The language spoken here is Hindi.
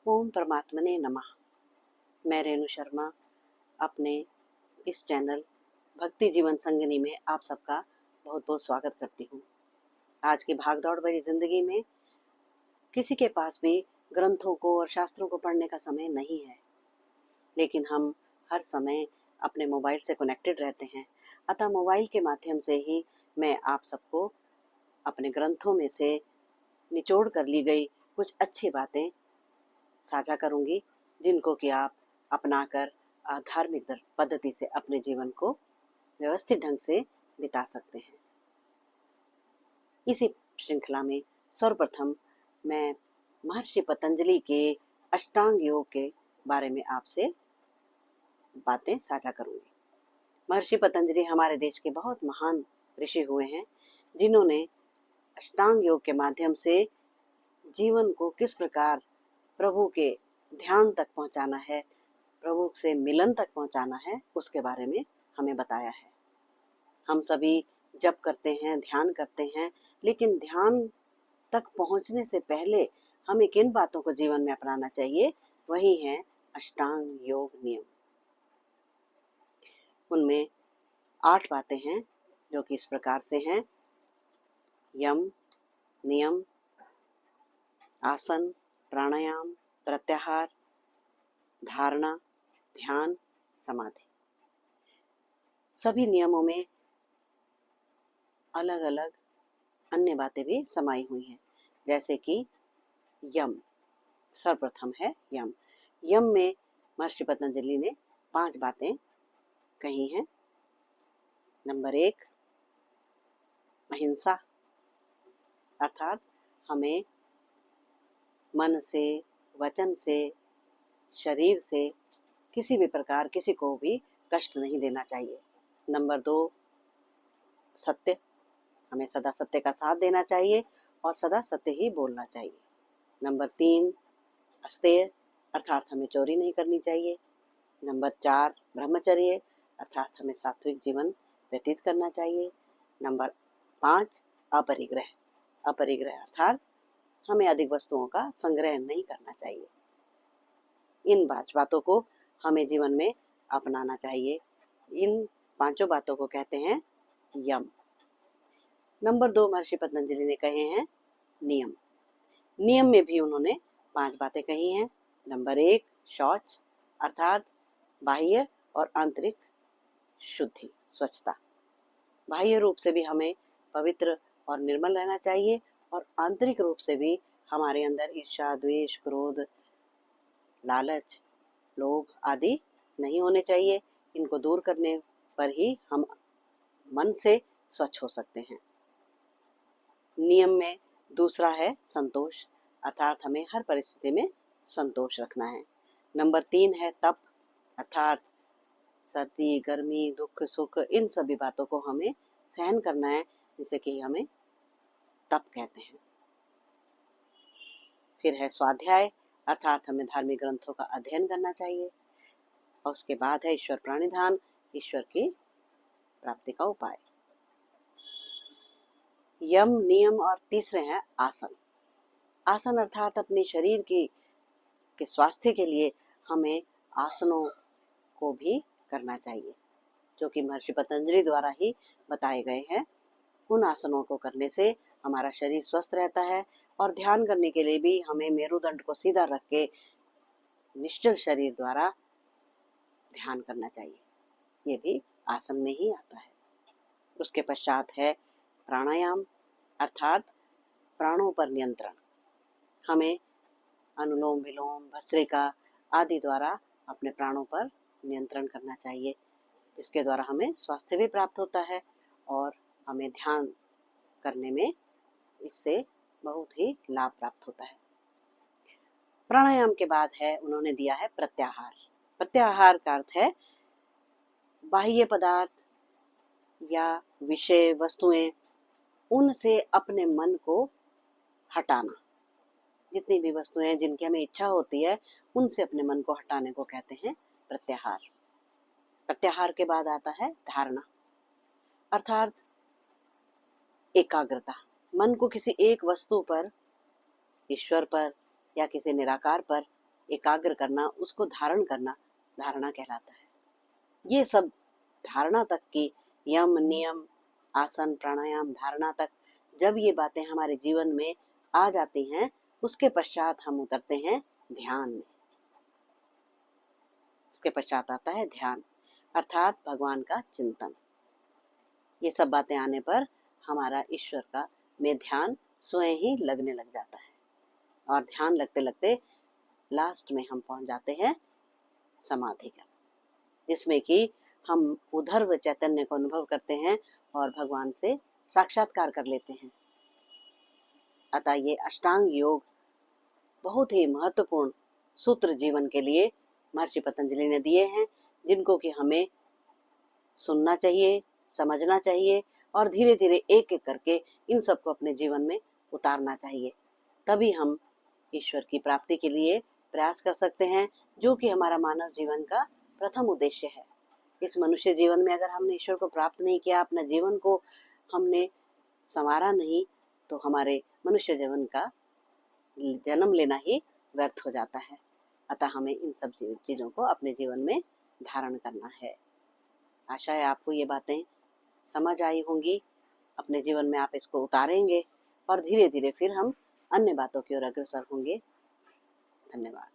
ओम परमात्मने नमः। मैं रेणु शर्मा अपने इस चैनल भक्ति जीवन संगिनी में आप सबका बहुत बहुत स्वागत करती हूँ। आज की भागदौड़ भरी जिंदगी में किसी के पास भी ग्रंथों को और शास्त्रों को पढ़ने का समय नहीं है, लेकिन हम हर समय अपने मोबाइल से कनेक्टेड रहते हैं। अतः मोबाइल के माध्यम से ही मैं आप सबको अपने ग्रंथों में से निचोड़ कर ली गई कुछ अच्छी बातें साझा करूंगी, जिनको कि आप अपनाकर धार्मिक पद्धति से अपने जीवन को व्यवस्थित ढंग से बिता सकते हैं। इसी श्रृंखला में सर्वप्रथम मैं महर्षि पतंजलि के अष्टांग योग के बारे में आपसे बातें साझा करूंगी। महर्षि पतंजलि हमारे देश के बहुत महान ऋषि हुए हैं, जिन्होंने अष्टांग योग के माध्यम से जीवन को किस प्रकार प्रभु के ध्यान तक पहुंचाना है, प्रभु से मिलन तक पहुंचाना है, उसके बारे में हमें बताया है। हम सभी जप करते हैं, ध्यान करते हैं, लेकिन ध्यान तक पहुंचने से पहले हमें किन बातों को जीवन में अपनाना चाहिए, वही है अष्टांग योग नियम। उनमें 8 बातें हैं, जो कि इस प्रकार से हैं: यम, नियम, आसन, प्राणायाम, प्रत्याहार, धारणा, ध्यान, समाधि। सभी नियमों में अलग अलग अन्य बातें भी समाई हुई हैं, जैसे कि यम। सर्वप्रथम है यम। यम में महर्षि पतंजलि ने 5 बातें कही हैं। नंबर 1, अहिंसा, अर्थात हमें मन से, वचन से, शरीर से किसी भी प्रकार किसी को भी कष्ट नहीं देना चाहिए। नंबर 2, सत्य, हमें सदा सत्य का साथ देना चाहिए और सदा सत्य ही बोलना चाहिए। नंबर 3, अस्तेय, अर्थात हमें चोरी नहीं करनी चाहिए। नंबर 4, ब्रह्मचर्य, अर्थात हमें सात्विक जीवन व्यतीत करना चाहिए। नंबर 5, अपरिग्रह, अपरिग्रह अर्थात हमें अधिक वस्तुओं का संग्रह नहीं करना चाहिए। इन 5 बातों को हमें जीवन में अपनाना चाहिए। इन 5 बातों को कहते हैं यम। नंबर 2, महर्षि पतंजलि ने कहे हैं नियम। नियम में भी उन्होंने 5 बातें कही हैं। नंबर 1, शौच, अर्थात बाह्य और आंतरिक शुद्धि, स्वच्छता। बाह्य रूप से भी हमें पवित्र और निर्मल रहना चाहिए और आंतरिक रूप से भी हमारे अंदर ईर्ष्या, द्वेष, क्रोध, लालच, लोभ आदि नहीं होने चाहिए। इनको दूर करने पर ही हम मन से स्वच्छ हो सकते हैं। नियम में दूसरा है संतोष, अर्थात हमें हर परिस्थिति में संतोष रखना है। नंबर 3 है तप, अर्थात सर्दी, गर्मी, दुख, सुख, इन सभी बातों को हमें सहन करना है, जिसे कि हमें तप कहते हैं। फिर है स्वाध्याय, अर्थात हमें धार्मिक ग्रंथों का अध्ययन करना चाहिए। और उसके बाद है ईश्वर प्रणिधान, ईश्वर की प्राप्ति का उपाय। यम, नियम और तीसरे हैं आसन। आसन अर्थात अपने शरीर के स्वास्थ्य के लिए हमें आसनों को भी करना चाहिए, जो कि महर्षि पतंजलि द्वारा ही बताए गए हैं। उन आसनों को करने से हमारा शरीर स्वस्थ रहता है और ध्यान करने के लिए भी हमें मेरुदंड को सीधा रख के निश्चल शरीर द्वारा ध्यान करना चाहिए। ये भी आसन में ही आता है। उसके पश्चात है प्राणायाम, अर्थात प्राणों पर नियंत्रण। हमें अनुलोम विलोम, भस्त्रिका आदि द्वारा अपने प्राणों पर नियंत्रण करना चाहिए, जिसके द्वारा हमें स्वास्थ्य भी प्राप्त होता है और हमें ध्यान करने में इससे बहुत ही लाभ प्राप्त होता है। प्राणायाम के बाद है उन्होंने दिया है प्रत्याहार। प्रत्याहार का अर्थ है बाह्य पदार्थ या विषय, वस्तुएं, उनसे अपने मन को हटाना। जितनी भी वस्तुएं हैं जिनकी हमें इच्छा होती है, उनसे अपने मन को हटाने को कहते हैं प्रत्याहार। प्रत्याहार के बाद आता है धारणा, अर्थात एकाग्रता। मन को किसी एक वस्तु पर, ईश्वर पर या किसी निराकार पर एकाग्र करना, उसको धारण करना धारणा कहलाता है। ये सब धारणा तक की यम, नियम, आसन, प्राणायाम, धारणा तक जब ये बातें हमारे जीवन में आ जाती हैं, उसके पश्चात हम उतरते हैं ध्यान में। उसके पश्चात आता है ध्यान, अर्थात भगवान का चिंतन। ये सब बातें आने पर हमारा ईश्वर का में ध्यान स्वयं ही लगने लग जाता है, और ध्यान लगते लगते लास्ट में हम पहुंच जाते हैं समाधि का, जिसमें कि हम उधर्व चैतन्य को अनुभव करते हैं और भगवान से साक्षात्कार कर लेते हैं। अतः ये अष्टांग योग बहुत ही महत्वपूर्ण सूत्र जीवन के लिए महर्षि पतंजलि ने दिए हैं, जिनको कि हमें सुनना चाहिए, समझना चाहिए और धीरे धीरे एक एक करके इन सबको अपने जीवन में उतारना चाहिए। तभी हम ईश्वर की प्राप्ति के लिए प्रयास कर सकते हैं, जो कि हमारा मानव जीवन का प्रथम उद्देश्य है। इस मनुष्य जीवन में अगर हमने ईश्वर को प्राप्त नहीं किया, अपने जीवन को हमने संवारा नहीं, तो हमारे मनुष्य जीवन का जन्म लेना ही व्यर्थ हो जाता है। अतः हमें इन सब चीजों को अपने जीवन में धारण करना है। आशा है आपको ये बातें समझ आई होंगी, अपने जीवन में आप इसको उतारेंगे और धीरे धीरे फिर हम अन्य बातों की ओर अग्रसर होंगे। धन्यवाद।